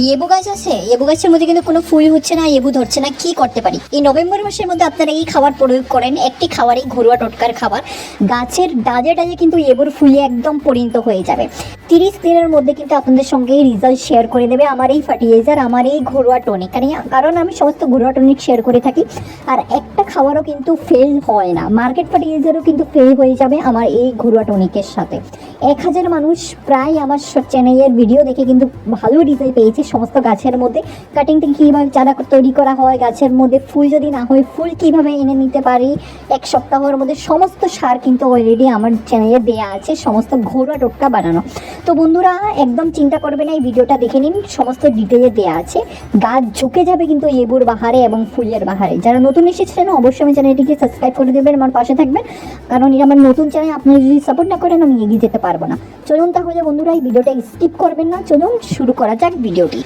লেবু গাছ আছে, লেবু গাছের মধ্যে কিন্তু কোনো ফুল হচ্ছে না, লেবু ধরছে না, কি করতে পারি? এই নভেম্বর মাসের মধ্যে আপনারা এই খাবার প্রয়োগ করেন, একটি খাবারই ঘরোয়া টোটকার খাবার। গাছের ডালে ডালে কিন্তু লেবুর ফুলে একদম পরিণত হয়ে যাবে। 30 দিনের মধ্যে কিন্তু আপনাদের সঙ্গে রেজাল্ট শেয়ার করে দেবে আমার এই ফার্টিলাইজার, আমার এই ঘরোয়া টনিক। কারণ আমি সমস্ত ঘরোয়া টনিক শেয়ার করে থাকি, আর একটা খাবারও কিন্তু ফেল হয় না। মার্কেট ফার্টিলাইজারও কিন্তু ফেল হয়ে যাবে আমার এই ঘরোয়া টনিকের সাথে। 1000 মানুষ প্রায় আমার চ্যানেলের ভিডিও দেখে কিন্তু ভালো রেজাল্ট পেয়েছে। সমস্ত গাছের মধ্যে কাটিং থেকে কীভাবে চারা তৈরি করা হয়, গাছের মধ্যে ফুল যদি না হয় ফুল কীভাবে এনে নিতে পারি, 1 সপ্তাহের মধ্যে সমস্ত সার কিন্তু অলরেডি আমার চ্যানেলে দেওয়া আছে, সমস্ত ঘরোয়া টোটকা বানানো। তো বন্ধুরা একদম চিন্তা করবে না, এই ভিডিওটা দেখে নিন, সমস্ত ডিটেলে দেওয়া আছে। গাছ ঝুঁকে যাবে কিন্তু লেবুর বাহারে এবং ফুলের বাহারে। যারা নতুন এসেছিলেন অবশ্যই আমার চ্যানেলটিকে সাবস্ক্রাইব করে দেবেন, আমার পাশে থাকবেন, কারণ এটা আমার নতুন চ্যানেল, আপনি যদি সাপোর্ট না করেন আমি এগিয়ে যেতে পারবো না। চলুন তাহলে বন্ধুরা এই ভিডিওটা স্কিপ করবেন না, চলুন শুরু করা যাক ভিডিওটি।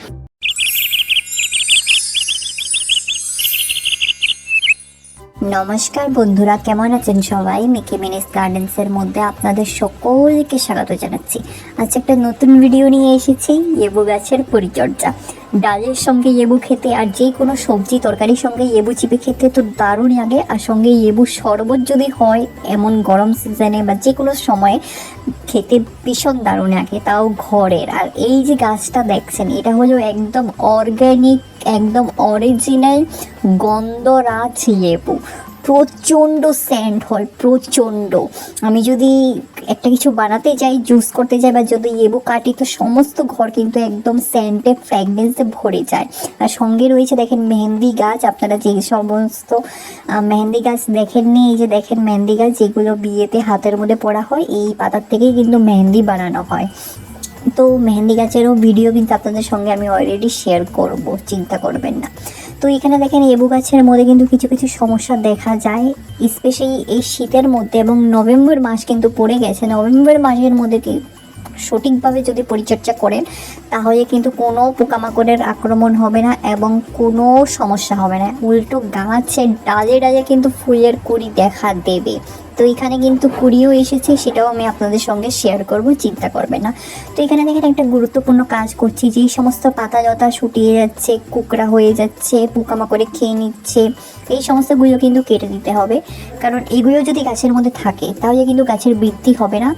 নমস্কার বন্ধুরা, কেমন আছেন সবাই? মিকি মিনিস গার্ডেন্সের মধ্যে আপনাদের সকলকে স্বাগত জানাচ্ছি। আজ একটা নতুন ভিডিও নিয়ে এসেছি, লেবু গাছের পরিচর্যা। ডালের সঙ্গে লেবু খেতে আর যে কোনো সবজি তরকারির সঙ্গে লেবু চিপে খেতে তো দারুণ লাগে, আর সঙ্গে লেবু শরবত যদি হয় এমন গরম সিজনে বা যে কোনো সময়ে খেতে ভীষণ দারুণ লাগে, তাও ঘরের। আর এই যে গাছটা দেখছেন এটা হলো একদম অর্গ্যানিক, একদম অরিজিনাল গন্ধরাজ লেবু। প্রচণ্ড সেন্ট হয়, প্রচণ্ড। আমি যদি একটা কিছু বানাতে যাই, জুস করতে যাই বা যদি লেবু কাটি, তো সমস্ত ঘর কিন্তু একদম সেন্টে ফ্র্যাগনেন্সে ভরে যায়। আর সঙ্গে রয়েছে দেখেন মেহেন্দি গাছ। আপনারা যে সমস্ত মেহেন্দি গাছ দেখেননি, এই যে দেখেন মেহেন্দি গাছ যেগুলো বিয়েতে হাতের মধ্যে পড়া হয়, এই পাতার থেকেই কিন্তু মেহেন্দি বানানো হয়। তো মেহেন্দি গাছেরও ভিডিও কিন্তু আপনাদের সঙ্গে আমি অলরেডি শেয়ার করব, চিন্তা করবেন না। তো এখানে দেখেন লেবু গাছের মধ্যে কিন্তু কিছু কিছু সমস্যা দেখা যায়, স্পেশালি এই শীতের মধ্যে, এবং নভেম্বর মাস কিন্তু পড়ে গেছে। নভেম্বর মাসের মধ্যে সঠিকভাবে যদি পরিচর্যা করেন তাহলে কিন্তু কোনো পোকামাকড়ের আক্রমণ হবে না এবং কোনো সমস্যা হবে না, উল্টো গাছের ডালে ডালে কিন্তু ফুলের কুড়ি দেখা দেবে। তো এখানে কিন্তু কুড়িও এসেছে, সেটাও আমি আপনাদের সঙ্গে শেয়ার করব, চিন্তা করবেন না। তো এখানে দেখেন একটা গুরুত্বপূর্ণ কাজ করছি, যেই সমস্ত পাতা লতা শুকিয়ে যাচ্ছে, কুকড়া হয়ে যাচ্ছে, পোকামাকড়ে খেয়ে নিচ্ছে, এই সমস্তগুলো কিন্তু কেটে দিতে হবে। কারণ এগুলো যদি গাছের মধ্যে থাকে তাহলে কিন্তু গাছের বৃদ্ধি হবে না।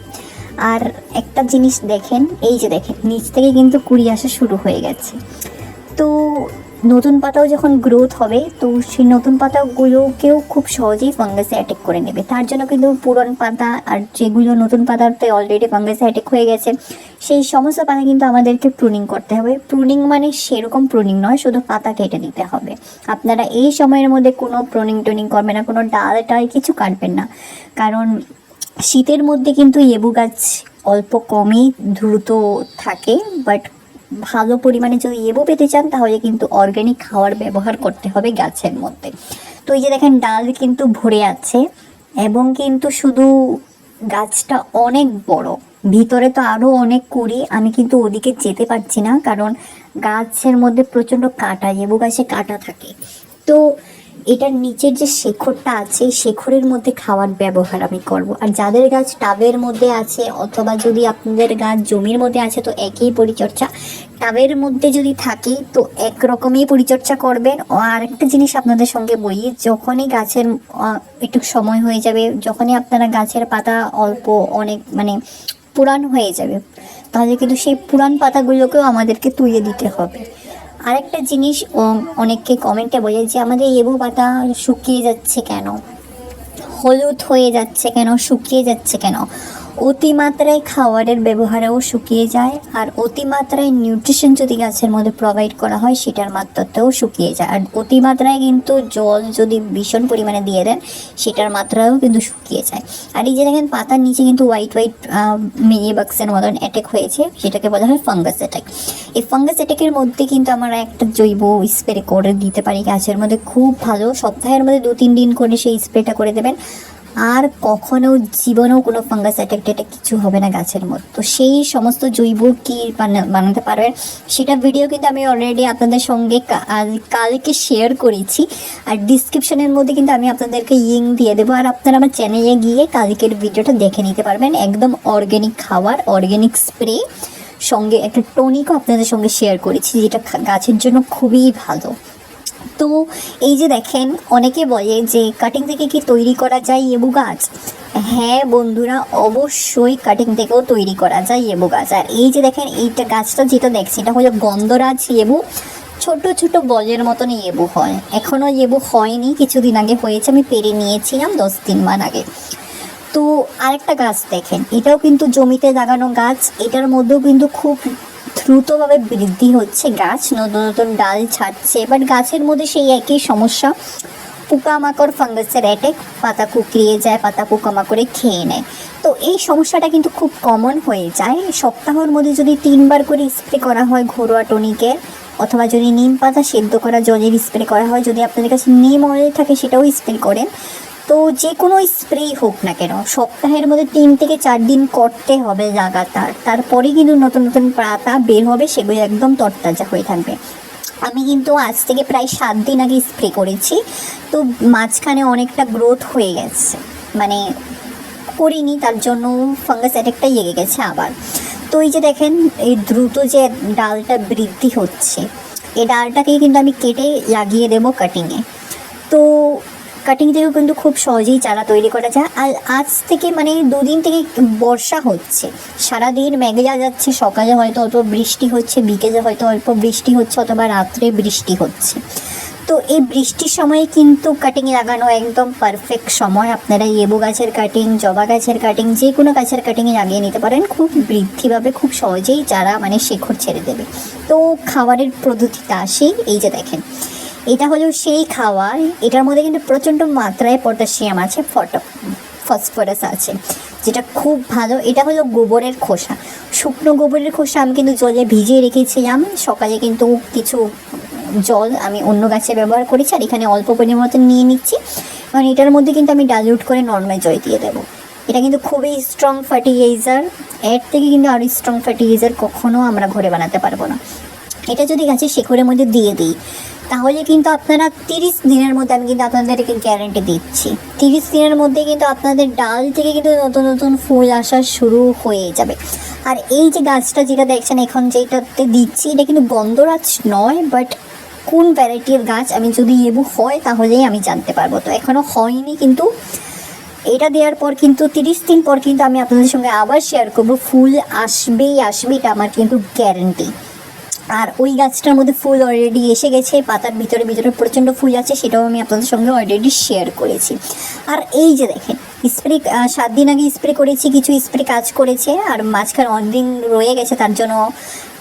আর একটা জিনিস দেখেন, এই যে দেখেন নিচ থেকে কিন্তু কুড়ি আসা শুরু হয়ে গেছে। তো নতুন পাতাও যখন গ্রোথ হবে, তো সেই নতুন পাতাগুলোকেও খুব সহজেই ফাঙ্গাসে অ্যাটাক করে নেবে। তার জন্য কিন্তু পুরনো পাতা আর যেগুলো নতুন পাতাতে অলরেডি ফাঙ্গাসে অ্যাটাক হয়ে গেছে, সেই সমস্ত পাতা কিন্তু আমাদেরকে প্রুনিং করতে হবে। প্রুনিং মানে সেরকম প্রুনিং নয়, শুধু পাতা কেটে দিতে হবে। আপনারা এই সময়ের মধ্যে কোনো প্রুনিং করবেন না, কোনো ডাল টাল কিছু কাটবেন না, কারণ শীতের মধ্যে কিন্তু লেবু গাছ অল্প কমই দ্রুত থাকে। বাট ভালো পরিমাণে যদি লেবু পেতে চান তাহলে কিন্তু অর্গ্যানিক খাবার ব্যবহার করতে হবে গাছের মধ্যে। তো এই যে দেখেন ডাল কিন্তু ভরে আছে, এবং কিন্তু শুধু গাছটা অনেক বড়, ভিতরে তো আরও অনেক কুড়ি। আমি কিন্তু ওদিকে যেতে পারছি না, কারণ গাছের মধ্যে প্রচণ্ড কাঁটা, লেবু গাছে কাঁটা থাকে। তো এটার নিচের যে শেকড়টা আছে, শেকড়ের মধ্যে খাওয়ার ব্যবহার আমি করব। আর যাদের গাছ টাবের মধ্যে আছে অথবা যদি আপনাদের গাছ জমির মধ্যে আছে তো একই পরিচর্যা। টাবের মধ্যে যদি থাকে তো একরকমই পরিচর্যা করবেন। আর একটা জিনিস আপনাদের সঙ্গে বলি, যখনই গাছের একটু সময় হয়ে যাবে, যখনই আপনারা গাছের পাতা অল্প অনেক মানে পুরান হয়ে যাবে, তাহলে কিন্তু সেই পুরান পাতাগুলোকেও আমাদেরকে তুলে দিতে হবে। আরেকটা জিনিস অনেককে কমেন্টে বলে যে আমাদের লেবু পাতা শুকিয়ে যাচ্ছে কেন, হলুদ হয়ে যাচ্ছে কেন, শুকিয়ে যাচ্ছে কেন? অতিমাত্রায় খাবারের ব্যবহারেও শুকিয়ে যায়, আর অতিমাত্রায় নিউট্রিশন যদি গাছের মধ্যে প্রোভাইড করা হয় সেটার মাত্রাতেও শুকিয়ে যায়। আর অতিমাত্রায় কিন্তু জল যদি ভীষণ পরিমাণে দিয়ে দেন সেটার মাত্রাও কিন্তু শুকিয়ে যায়। আর এই যে দেখেন পাতার নিচে কিন্তু হোয়াইট মিনি বাক্সের মতন অ্যাটাক হয়েছে, সেটাকে বলা হয় ফাঙ্গাস অ্যাটাক। এই ফাঙ্গাস অ্যাটাকের মধ্যে কিন্তু আমরা একটা জৈব স্প্রে করে দিতে পারি গাছের মধ্যে, খুব ভালো। সপ্তাহের মধ্যে 2-3 দিন করে সেই স্প্রেটা করে দেবেন, আর কখনো জীবনেও কোনো ফাঙ্গাস অ্যাটাক কিছু হবে না গাছের মধ্যে। তো সেই সমস্ত জৈব কি বানাতে পারবেন সেটা ভিডিও কিন্তু আমি অলরেডি আপনাদের সঙ্গে কালকে শেয়ার করেছি, আর ডিসক্রিপশনের মধ্যে কিন্তু আমি আপনাদেরকে লিঙ্ক দিয়ে দেবো। আর আপনারা আমার চ্যানেলে গিয়ে কালকের ভিডিওটা দেখে নিতে পারবেন। একদম অর্গ্যানিক খাবার, অর্গ্যানিক স্প্রে, সঙ্গে একটা টনিকও আপনাদের সঙ্গে শেয়ার করেছি, যেটা গাছের জন্য খুবই ভালো। তো এই যে দেখেন, অনেকে বলে যে কাটিং থেকে কি তৈরি করা যায় লেবু গাছ? হ্যাঁ বন্ধুরা, অবশ্যই কাটিং থেকেও তৈরি করা যায় লেবু গাছ। আর এই যে দেখেন, এইটা গাছটা যেটা দেখছি, এটা হলো গন্ধরাজ লেবু। ছোট ছোট বলের মতন লেবু হয়, এখনও লেবু হয়নি, কিছুদিন আগে হয়েছে, আমি পেরে নিয়েছিলাম 10 দিন আগে। তো আরেকটা গাছ দেখেন, এটাও কিন্তু জমিতে লাগানো গাছ, এটার মধ্যেও কিন্তু খুব দ্রুতভাবে বৃদ্ধি হচ্ছে গাছ, নতুন নতুন ডাল ছাড়ছে। বাট গাছের মধ্যে সেই একই সমস্যা, পোকামাকড়, ফাঙ্গাসের অ্যাটাক, পাতা কুকড়িয়ে যায়, পাতা পোকামাকড়ে খেয়ে নেয়। তো এই সমস্যাটা কিন্তু খুব কমন হয়ে যায়। সপ্তাহের মধ্যে যদি 3বার করে স্প্রে করা হয় ঘরোয়া টনিকের, অথবা যদি নিম পাতা সেদ্ধ করা জলের স্প্রে করা হয়, যদি আপনাদের কাছে নিম অয়েল থাকে সেটাও স্প্রে করেন, তো যে কোনো স্প্রেই হোক না কেন সপ্তাহের মধ্যে 3 থেকে 4 দিন করতে হবে লাগাতার। তারপরে কিন্তু নতুন নতুন পাতা বের হবে, সেগুলো একদম তরতাজা হয়ে থাকবে। আমি কিন্তু আজ থেকে প্রায় 7 দিন আগে স্প্রে করেছি, তো মাঝখানে অনেকটা গ্রোথ হয়ে গেছে, মানে করিনি তার জন্য ফাঙ্গাস অ্যাটাকটা লেগে গেছে আবার। তো এই যে দেখেন, এই দ্রুত যে ডালটা বৃদ্ধি হচ্ছে, এই ডালটাকেই কিন্তু আমি কেটে লাগিয়ে দেবো কাটিংয়ে। তো কাটিং থেকেও কিন্তু খুব সহজেই চারা তৈরি করা যায়। আর আজ থেকে মানে 2 দিন থেকে বর্ষা হচ্ছে, সারাদিন মেঘলা যাচ্ছে, সকালে হয়তো অল্প বৃষ্টি হচ্ছে, বিকেলে হয়তো অল্প বৃষ্টি হচ্ছে, অথবা রাত্রে বৃষ্টি হচ্ছে। তো এই বৃষ্টির সময়ে কিন্তু কাটিং লাগানো একদম পারফেক্ট সময়। আপনারা লেবু গাছের কাটিং, জবা গাছের কাটিং, যে কোনো গাছের কাটিং লাগিয়ে নিতে পারেন, খুব বৃদ্ধিভাবে খুব সহজেই চারা মানে শেকড় ছেড়ে দেবে। তো খাবারের পদ্ধতিটা আসি, এই যে দেখেন, এটা হলো সেই খাবার, এটার মধ্যে কিন্তু প্রচণ্ড মাত্রায় পটাশিয়াম আছে, ফসফরাস আছে, যেটা খুব ভালো। এটা হলো গোবরের খোসা, শুকনো গোবরের খোসা আমি কিন্তু জলে ভিজিয়ে রেখেছিলাম। সকালে কিন্তু কিছু জল আমি অন্য গাছে ব্যবহার করেছি, আর এখানে অল্প পরিমাণ নিয়ে নিচ্ছি, কারণ এটার মধ্যে কিন্তু আমি ডাইলিউট করে নর্মাল জল দিয়ে দেবো। এটা কিন্তু খুবই স্ট্রং ফার্টিলাইজার, এর থেকে কিন্তু আরও স্ট্রং ফার্টিলাইজার কখনও আমরা ঘরে বানাতে পারবো না। এটা যদি গাছের শেকড়ের মধ্যে দিয়ে দিই, তাহলে কিন্তু আপনারা 30 দিনের মধ্যে, আমি কিন্তু আপনাদেরকে গ্যারান্টি দিচ্ছি, 30 দিনের মধ্যে কিন্তু আপনাদের ডাল থেকে কিন্তু নতুন নতুন ফুল আসা শুরু হয়ে যাবে। আর এই যে গাছটা যেটা দেখছেন এখন, যেটাতে দিচ্ছি, এটা কিন্তু গন্ধরাজ নয়, বাট কোন ভ্যারাইটির গাছ আমি যদি লেবু হয় তাহলেই আমি জানতে পারবো। তো এখনও হয়নি, কিন্তু এটা দেওয়ার পর কিন্তু 30 দিন পর কিন্তু আমি আপনাদের সঙ্গে আবার শেয়ার করবো, ফুল আসবেই আসবে, এটা আমার কিন্তু গ্যারান্টি। আর ওই গাছটার মধ্যে ফুল অলরেডি এসে গেছে, পাতার ভিতরে ভিতরে প্রচণ্ড ফুল আছে, সেটাও আমি আপনাদের সঙ্গে অলরেডি শেয়ার করেছি। আর এই যে দেখেন, স্প্রে 7 দিন আগে স্প্রে করেছি, কিছু স্প্রে কাজ করেছে, আর মাঝখানে অনেকদিন রয়ে গেছে, তার জন্য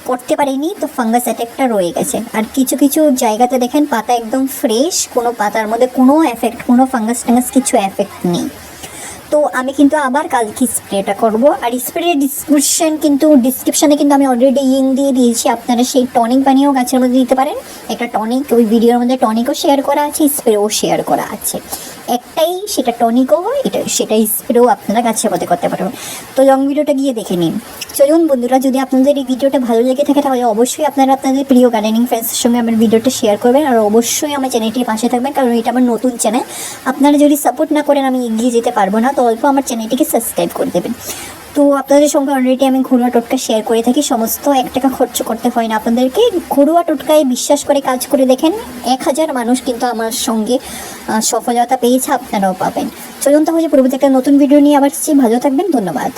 করতে পারিনি, তো ফাঙ্গাস অ্যাটাকটা রয়ে গেছে। আর কিছু কিছু জায়গাতে দেখেন পাতা একদম ফ্রেশ, কোনো পাতার মধ্যে কোনো এফেক্ট, কোনো ফাঙ্গাস টাঙ্গাস কিছু এফেক্ট নেই। তো আমি কিন্তু আবার কালকে স্প্রেটা করব। আর স্প্রের ডিসক্রিপশানে কিন্তু আমি অলরেডি লিঙ্ক দিয়ে দিয়েছি, আপনারা সেই টনিক বানিয়েও গাছের মধ্যে দিতে পারেন। একটা টনিক, ওই ভিডিওর মধ্যে টনিকও শেয়ার করা আছে, স্প্রেও শেয়ার করা আছে, একটাই, সেটা টনিকও হয়, সেটা স্প্রেও আপনারা গাছের মধ্যে করতে পারবেন। তো লং ভিডিওটা গিয়ে দেখে নিন। চলুন বন্ধুরা, যদি আপনাদের এই ভিডিওটা ভালো লেগে থাকে, তাহলে অবশ্যই আপনারা আপনাদের প্রিয় গার্ডেনিং ফ্রেন্ডসের সঙ্গে আমার ভিডিওটা শেয়ার করবেন, আর অবশ্যই আমার চ্যানেলটির পাশে থাকবেন, কারণ এটা আমার নতুন চ্যানেল। আপনারা যদি সাপোর্ট না করেন আমি এগিয়ে যেতে পারবো না, তো অল্প আমার চ্যানেলটিকে সাবস্ক্রাইব করে দেবেন। তো আপনাদের সঙ্গে অলরেডি আমি ঘরোয়া টোটকা শেয়ার করে থাকি, সমস্ত 1 টাকা খরচ করতে হয় না আপনাদেরকে। ঘরোয়া টোটকায় বিশ্বাস করে কাজ করে দেখেন, 1000 মানুষ কিন্তু আমার সঙ্গে সফলতা পেয়েছে, আপনারাও পাবেন। চলুন তাহলে পরবর্তী একটা নতুন ভিডিও নিয়ে আবার ভালো থাকবেন, ধন্যবাদ।